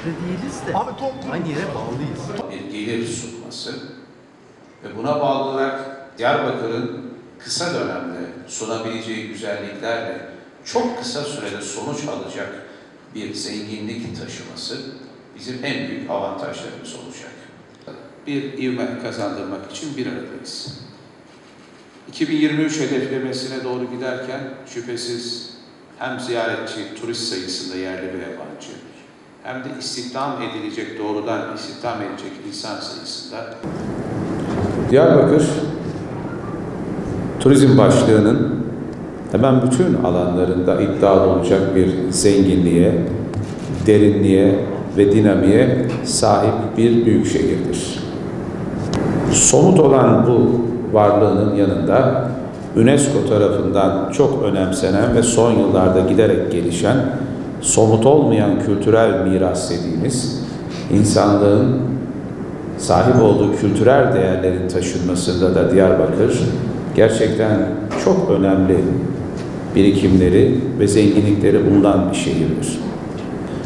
yerde değiliz de aynı yere bağlıyız. Bir gelir sunması ve buna bağlı olarak Diyarbakır'ın kısa dönemde sunabileceği güzelliklerle çok kısa sürede sonuç alacak bir zenginlik taşıması bizim en büyük avantajlarımız olacak. Bir ivme kazandırmak için bir aradayız. 2023 hedeflemesine doğru giderken şüphesiz hem ziyaretçi, turist sayısında yerli ve yabancı, hem de istihdam edilecek, doğrudan istihdam edilecek insan sayısında. Diyarbakır, turizm başlığının hemen bütün alanlarında iddialı olacak bir zenginliğe, derinliğe ve dinamiğe sahip bir büyük şehirdir. Somut olan bu varlığının yanında UNESCO tarafından çok önemsenen ve son yıllarda giderek gelişen somut olmayan kültürel miras dediğimiz insanlığın sahip olduğu kültürel değerlerin taşınmasında da Diyarbakır gerçekten çok önemli birikimleri ve zenginlikleri bulunan bir şehirdir.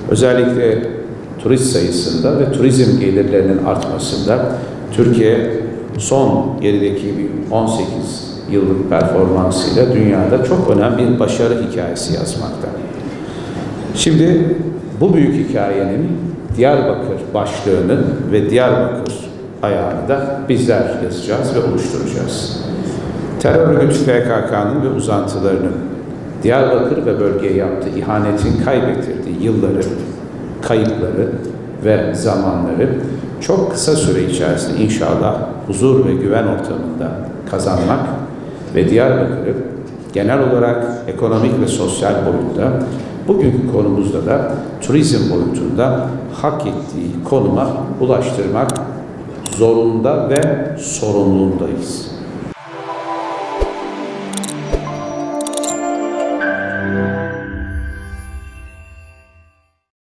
Özellikle turist sayısında ve turizm gelirlerinin artmasında Türkiye son gerideki 18 yıllık performansıyla dünyada çok önemli bir başarı hikayesi yazmakta. Şimdi bu büyük hikayenin Diyarbakır başlığını ve Diyarbakır ayağını da bizler yazacağız ve oluşturacağız. Terör örgütü PKK'nın ve uzantılarının Diyarbakır ve bölgeye yaptığı ihanetin kaybettirdiği yılları, kayıpları ve zamanları çok kısa süre içerisinde inşallah huzur ve güven ortamında kazanmak ve Diyarbakır'ı genel olarak ekonomik ve sosyal boyutta, bugünkü konumuzda da turizm boyutunda hak ettiği konuma ulaştırmak zorunda ve sorumluluğundayız.